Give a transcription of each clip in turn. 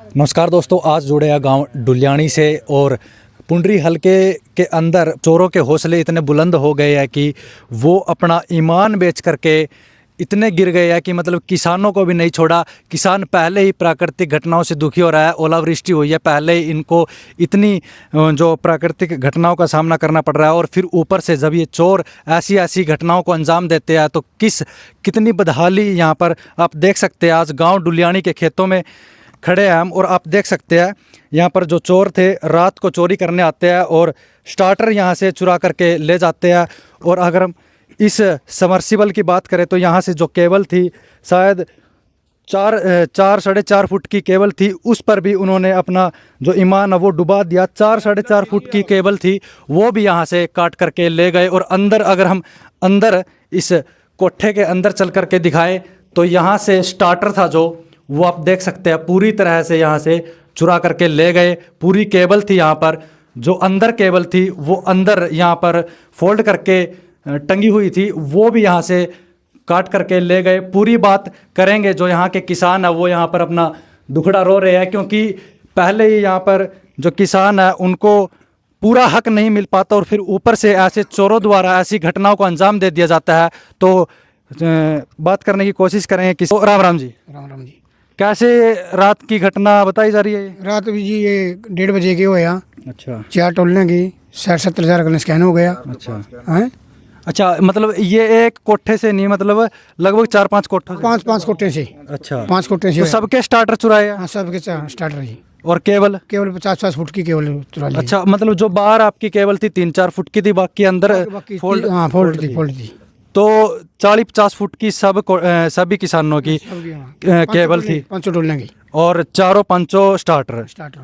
नमस्कार दोस्तों, आज जुड़े हैं गांव डुलियानी से। और पुंडरी हलके के अंदर चोरों के हौसले इतने बुलंद हो गए हैं कि वो अपना ईमान बेच करके इतने गिर गए हैं कि मतलब किसानों को भी नहीं छोड़ा। किसान पहले ही प्राकृतिक घटनाओं से दुखी हो रहा है, ओलावृष्टि हुई है, पहले ही इनको इतनी जो प्राकृतिक घटनाओं का सामना करना पड़ रहा है। और फिर ऊपर से जब ये चोर ऐसी ऐसी घटनाओं को अंजाम देते हैं तो कितनी बदहाली यहाँ पर आप देख सकते हैं। आज गाँव डुलियानी के खेतों में खड़े हैं हम और आप देख सकते हैं यहाँ पर जो चोर थे रात को चोरी करने आते हैं और स्टार्टर यहाँ से चुरा करके ले जाते हैं। और अगर हम इस समर्सिबल की बात करें तो यहाँ से जो केबल थी, शायद 4-4.5 फुट की केबल थी, उस पर भी उन्होंने अपना जो ईमान है वो डुबा दिया। 4-4.5 फुट की केबल थी, वो भी यहाँ से काट करके ले गए। और अंदर अगर हम अंदर इस कोठे के अंदर चल करके दिखाएं तो यहाँ से स्टार्टर था जो, वो आप देख सकते हैं पूरी तरह से यहाँ से चुरा करके ले गए। पूरी केबल थी यहाँ पर, जो अंदर केबल थी वो अंदर यहाँ पर फोल्ड करके टंगी हुई थी, वो भी यहाँ से काट करके ले गए। पूरी बात करेंगे। जो यहाँ के किसान है वो यहाँ पर अपना दुखड़ा रो रहे हैं, क्योंकि पहले ही यहाँ पर जो किसान है उनको पूरा हक नहीं मिल पाता और फिर ऊपर से ऐसे चोरों द्वारा ऐसी घटनाओं को अंजाम दे दिया जाता है। तो बात करने की कोशिश करेंगे किसी। राम राम जी। राम राम जी। कैसे रात की घटना बताई जा रही है? रात भी जी ये 1:30 बजे के होया। अच्छा। 4 टोलने की 60-70 हज़ार का स्कैन हो गया। अच्छा हैं? अच्छा, मतलब ये एक कोठे से नहीं, मतलब लगभग 4-5 कोठों से? 5 कोटे से। अच्छा, 5 कोटे से तो होया। सबके स्टार्टर चुराए हैं? हाँ, सबके स्टार्टर जी। और केबल? केवल 50-50 फुट की केवल चुरा ली। अच्छा, मतलब जो बाहर आपकी केबल थी 3-4 फुट की थी, बाकी अंदर बाकी फोल्ड? हाँ, फोल्ड थी। तो 40-50 फुट की सभी किसानों की केबल थी, 5 टोलने की और चारों पंचों स्टार्टर। स्टार्टर।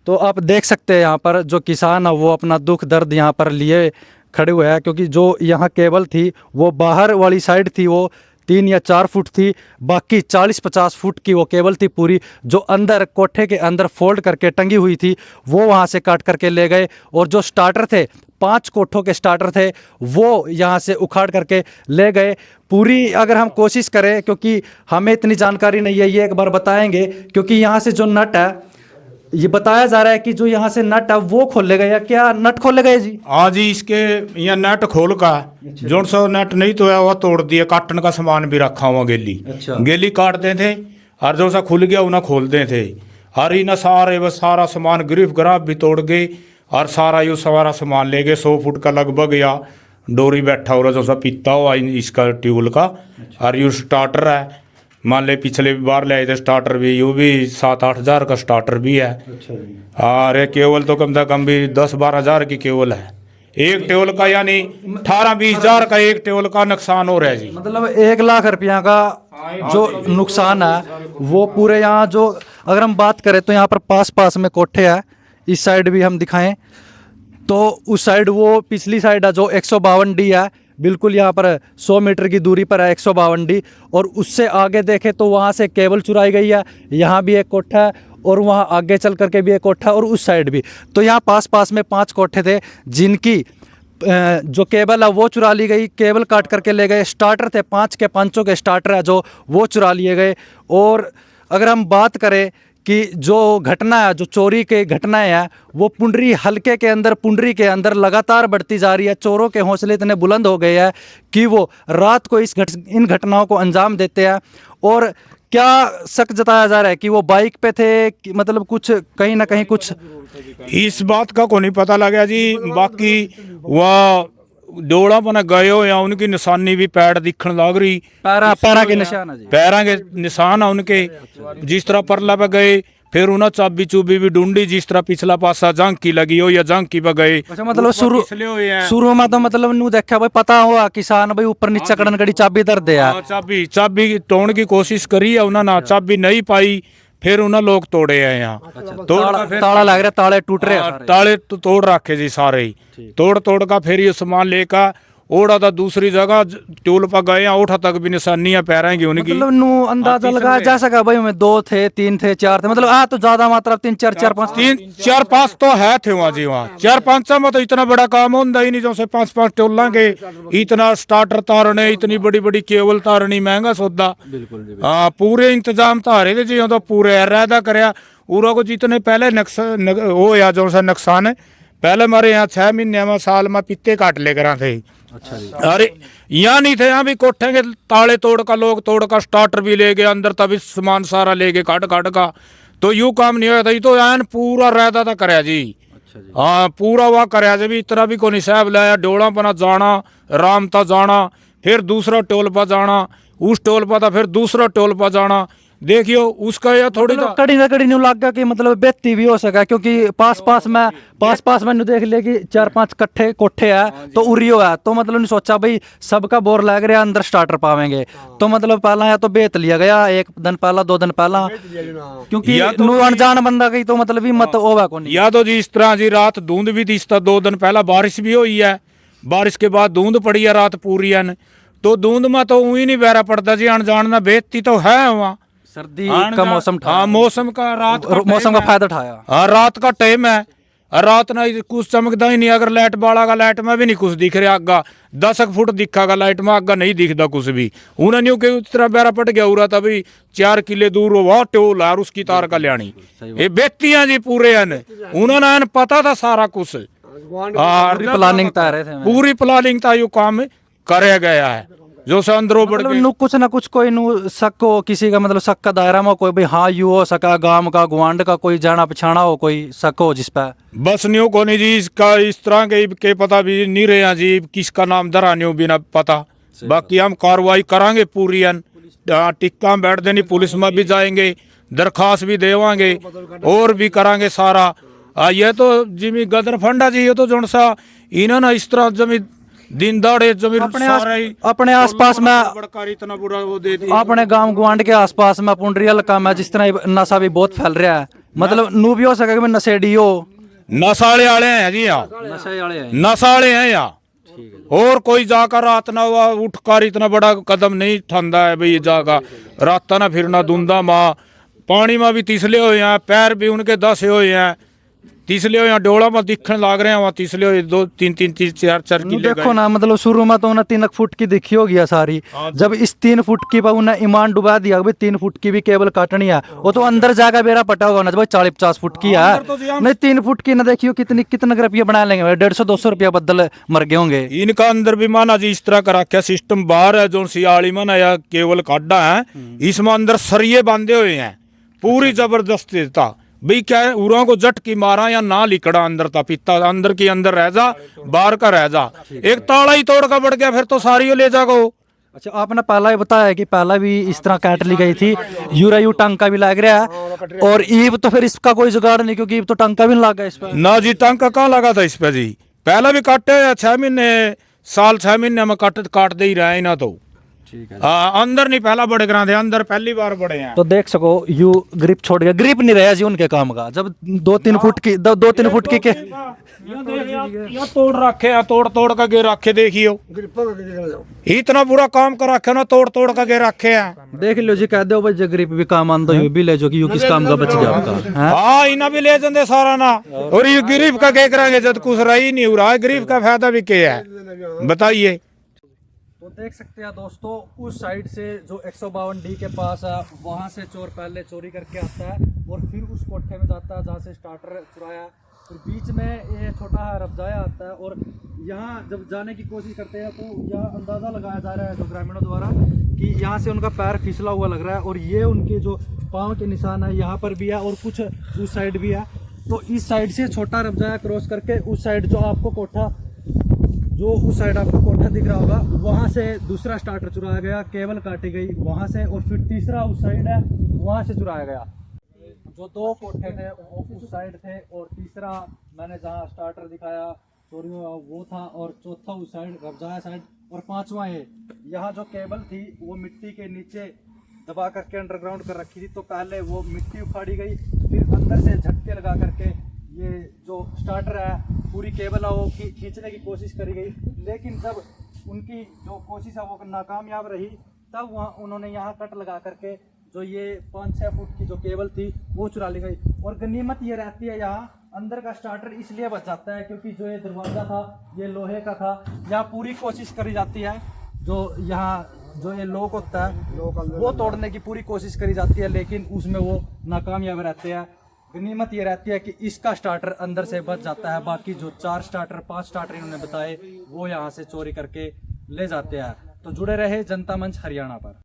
तो आप देख सकते हैं यहाँ पर जो किसान है वो अपना दुख दर्द यहाँ पर लिए खड़े हुए हैं, क्योंकि जो यहाँ केबल थी वो बाहर वाली साइड थी, वो 3 या 4 फुट थी, बाकी 40-50 फुट की वो केबल थी पूरी, जो अंदर कोठे के अंदर फोल्ड करके टंगी हुई थी, वो वहाँ से काट करके ले गए। और जो स्टार्टर थे, 5 कोठों के स्टार्टर थे, वो यहाँ से उखाड़ करके ले गए। पूरी अगर हम कोशिश करें, क्योंकि हमें इतनी जानकारी नहीं है, ये एक बार बताएंगे, क्योंकि यहाँ से जो नट है, ये बताया जा रहा है कि जो यहाँ से नट है वो खोले गए। क्या नट खोले गए जी? हाँ जी, इसके यहाँ नट खोल का जोन सो नट नहीं तो है वो तोड़ दिया। काटन का सामान भी रखा हुआ गेली। अच्छा। गेली काटते थे और जो सा खुल गया उन्हें खोलते थे। और इन्हें सारे बस सारा सामान गिरफ ग्राफ भी तोड़ गए और सारा यो सारा सामान ले गए। 100 फुट का लगभग या डोरी बैठा हो रहा जो सा पीता हुआ इसका ट्यूल का। और यू स्टार्टर है, मान ले पिछले बार ले आए थे स्टार्टर भी, यू भी 7-8 हज़ार का स्टार्टर भी है। अच्छा। और ये केवल तो कम से कम भी 10-12 हज़ार की केवल है एक टेबल का, यानी 18-20 हज़ार का एक टेबल का नुकसान हो रहा है जी। मतलब 1 लाख रुपया का जो नुकसान है वो पूरे यहाँ जो, अगर हम बात करें तो यहाँ पर पास में कोठे है। इस साइड भी हम दिखाएं तो उस साइड वो पिछली साइड है जो 152 डी है, बिल्कुल यहाँ पर 100 मीटर की दूरी पर है 152 डी। और उससे आगे देखें तो वहाँ से केबल चुराई गई है। यहाँ भी एक कोठा है और वहाँ आगे चल करके भी एक कोठा और उस साइड भी। तो यहाँ पास में 5 कोठे थे जिनकी जो केबल है वो चुरा ली गई, केबल काट करके ले गए। स्टार्टर थे 5 के पांचों के स्टार्टर है जो वो चुरा लिए गए। और अगर हम बात करें कि जो घटना है, जो चोरी के घटनाएं हैं, वो पुंडरी हलके के अंदर, पुंडरी के अंदर लगातार बढ़ती जा रही है। चोरों के हौसले इतने बुलंद हो गए हैं कि वो रात को इन घटनाओं को अंजाम देते हैं। और क्या शक जताया जा रहा है कि वो बाइक पे थे कि मतलब कुछ कहीं ना कहीं कुछ इस बात का को नहीं पता लगा जी। बाकी वह डोड़ा बना गए हो या उनकी निशानी भी पैर दिखने लग रही। पैरा के निशान है जी, पैरों के निशान है उनके। जिस तरह परला पे गए फिर उन्हें चाबी चूबी भी ढूंढी, जिस तरह पिछला पासा झांकी लगी हो या झांकी पे गए। अच्छा, मतलब शुरू में तो मतलब नू देखा भाई पता हुआ किसान भाई ऊपर नीचे कड़न कड़ी चाबी दर दे। चाबी तोड़ने की कोशिश करी है उन्होंने, चाबी नहीं पाई, फिर उन्हें लोग तोड़े हैं यहाँ। ताला लग रहा, ताले टूट रहे हैं, ताले तो तोड़ रखे जी सारे ही। तोड़ का फिर ये सामान लेकर ओढ़ा था दूसरी जगह, टूल पर गए, ओठा तक भी निशानियां पैरेंगी उनकी। मतलब नू अंदाजा लगाया जा सका भाई हमें 2 थे 3 थे 4 थे, मतलब तो ज्यादा मात्रा 3-4-5 3-4-5 तो है थे वहाँ जी। वहाँ 4-5 में तो इतना बड़ा काम होता ही नहीं जो से 5-5 टोल के इतना स्टार्टर तारने, इतनी बड़ी बड़ी केबल तारनी महंगा सौदा। हाँ, पूरे इंतजाम तारे थे जी, तो पूरे रहदा करया उरा को जितने पहले वो या जो सा नुकसान है, पहले हमारे यहाँ 6 महीने में साल में पित्ते काट लेकर थे। अच्छा जी। अरे यहाँ नहीं थे, यहाँ भी कोठे के ताले तोड़ का लोग तोड़ का स्टार्टर भी ले गए अंदर, तभी सामान सारा ले गए काट काट का। तो यूं काम नहीं होया था, ये तो यान पूरा रहता था करया जी। अच्छा जी। हाँ पूरा वह करया जी, भी इतना भी कोई साहब लाया, डोला पना जाना, रामता जाना, फिर दूसरा टोल पर जाना, उस टोल पर था फिर दूसरा टोल पर जाना। देखियो उसका या थोड़ी मतलब कड़ी ना कड़ी न्यू लग गया कि मतलब बेहती भी हो सका, क्योंकि पास पास में न्यू देख लिया कि 4-5 कट्ठे कोठे है तो उरियो है, तो मतलब नहीं सोचा भाई सबका बोर लग रहा अंदर स्टार्टर पावेंगे, तो मतलब पहला या तो बेच लिया गया 1 दिन पहला 2 दिन पहला, क्योंकि न्यू अनजान बंदा गई तो मतलब भी मत होगा को नहीं। या तो जी इस तरह जी रात धुंध भी थी, 2 दिन पहला बारिश भी हुई है, बारिश के बाद धुंध पड़ी है रात पूरी है, तो धुंध में तो वही नहीं बहरा पड़ता जी, अनजान ना बेचती तो है वहाँ। सर्दी का मौसम था, हाँ मौसम का रात का मौसम का फायदा उठाया। हाँ रात का टाइम है, रात ना कुछ चमकता ही नहीं, अगर लाइट बाला का लाइट में भी नहीं कुछ दिख रहा, आगा 10 फुट दिखागा लाइट में, आगा नहीं दिखता कुछ भी। उन्हें न्यू के उस तरह बेरा पट गया उरा, तभी 4 किले दूर वो टोल है और उसकी तार का लियानी ये बेचतियां जी पूरे उन्होंने पता था सारा कुछ, प्लानिंग था रहे थे, पूरी प्लानिंग था, यो काम करे गया है जो से अंदरों बढ़ मतलब के। नु कुछ ना कुछ कोई नु शक हो किसी का, मतलब शक का दायरा में कोई भाई हाँ यू हो सका, गांव का गुआंड का कोई जाना पछाना हो, कोई शक हो जिस पे बस न्यू को नहीं जी, इसका इस तरह के पता भी नहीं रहे जी, किसका नाम धरा न्यू बिना पता। बाकी हम कार्रवाई करांगे पूरी, टिक्का में बैठ देनी, पुलिस में भी जाएंगे, दरखास्त भी देवांगे और भी करांगे सारा। ये तो जिमी गदर फंडा जी, ये तो जो सा इन्होंने इस तरह जमी दिन दाड़े जमीन अपने आसपास में इतना बुरा वो दे दिया, अपने गांव गुआंड के आसपास में पुंडरियल काम है, जिस तरह नशा भी बहुत फैल रहा है, मतलब नू भी हो सके कि नशेड़ी हो, नशाले वाले हैं जी यहाँ, नशाले हैं यहाँ। और कोई जाकर रात ना हुआ उठकर इतना बड़ा कदम नहीं ठंडा है भाई, जाकर रात ना फिरना धुंधा माँ, पानी में भी तिसले हुए हैं, पैर भी उनके 10 हुए हैं, तिसले हुए हैं, डोला में दिखने लग रहे हैं वहाँ तिसले हुए 2-3 4 किले। देखो ना मतलब शुरू में तो उन्हें 3 फुट की दिखी होगी सारी, जब इस 3 फुट की पर उन्हें ईमान डुबा दिया भाई 3 फुट की भी केबल काटनी है, वो तो अंदर जाकर बेरा पटा होगा ना भाई 40-50 फुट की है, नहीं 3 फुट की ना देखियो कितने रुपया बना लेंगे, 150-200 रुपया बदल मर गए होंगे। इनका अंदर भी माना जी इस तरह का रखा सिस्टम, बाहर है जो सियाली माना या केवल काटा है, इसमें अंदर सरिये बांधे हुए हैं, पूरी जबरदस्ती था भाई, क्या है उरा को जट की मारा या ना लिकड़ा अंदर था, पिता अंदर की अंदर रह जा, बाहर का रह जा, एक ताला ही तोड़ का बढ़ गया, फिर तो सारी ले जागो। अच्छा आपने पहला ही बताया कि पहला भी इस तरह काट ली गई थी, यू टांका भी लग रहा है, और ईब तो फिर इसका कोई जुगाड़ नहीं, क्योंकि ईब तो टांका भी नहीं लगा इस पे ना जी, टांका कहाँ लगा था इस पे जी, पहला भी काटे 6 महीने साल 6 महीने में काट दे ही रहे ना, तो ठीक है। अंदर नहीं पहला बड़े करा थे, अंदर पहली बार बड़े हैं। तो देख सको यू ग्रिप छोड़ गया, ग्रिप नहीं रहा जी उनके काम का, जब 2-3 फुट की 2-3 फुट की के या तोड़ रखे हैं, तोड़ का गे रखे, देखियो इतना बुरा काम कर रखे ना, तोड़ का गे रखे हैं। देख लो जी, कह दो भाई जो ग्रिप भी काम आंदो यू भी ले जो कि यू किस काम का बच गया आपका। हाँ इन्हें भी ले जाते सारा ना, और ये गरीब का क्या करेंगे जब कुछ रही नहीं हो रहा है, गरीब का फायदा भी क्या है बताइए। तो देख सकते हैं दोस्तों, उस साइड से जो 152D के पास है वहाँ से चोर पहले चोरी करके आता है और फिर उस कोठे में जाता है जहाँ से स्टार्टर चुराया, फिर बीच में ये छोटा रफजाया आता है, और यहाँ जब जाने की कोशिश करते हैं तो यह अंदाज़ा लगाया जा रहा है जो ग्रामीणों द्वारा कि यहाँ से उनका पैर फिसला हुआ लग रहा है, और ये उनके जो पाँव के निशान है यहाँ पर भी है और कुछ उस साइड भी है। तो इस साइड से छोटा रफजाया क्रॉस करके उस साइड जो आपको कोठा उस साइड आपको कोठा दिख रहा होगा, वहाँ से दूसरा स्टार्टर चुराया गया, केबल काटी गई वहाँ से, और फिर तीसरा उस साइड है वहाँ से चुराया गया। जो 2 कोठे थे वो उस साइड थे, और तीसरा मैंने जहाँ स्टार्टर दिखाया चोरी हुआ वो था, और चौथा उस साइड रफजाया साइड, और 5वां ये यहाँ जो केबल थी वो मिट्टी के नीचे दबा करके अंडरग्राउंड कर रखी थी, तो पहले वो मिट्टी उखाड़ी गई, फिर अंदर से झटके लगा करके ये जो स्टार्टर है पूरी केबल है वो खींचने की कोशिश करी गई, लेकिन जब उनकी जो कोशिश है वो नाकामयाब रही, तब वहाँ उन्होंने यहाँ कट लगा करके जो ये 5-6 फुट की जो केबल थी वो चुरा ली गई। और गनीमत ये रहती है यहाँ अंदर का स्टार्टर इसलिए बच जाता है क्योंकि जो ये दरवाज़ा था ये लोहे का था, यहाँ पूरी कोशिश करी जाती है, जो यहाँ जो ये लॉक होता है वो तोड़ने की पूरी कोशिश करी जाती है, लेकिन उसमें वो नाकामयाब रहते हैं। गनीमत ये रहती है कि इसका स्टार्टर अंदर से बच जाता है, बाकी जो 4 स्टार्टर 5 स्टार्टर इन्होंने बताए वो यहाँ से चोरी करके ले जाते हैं। तो जुड़े रहे जनता मंच हरियाणा पर।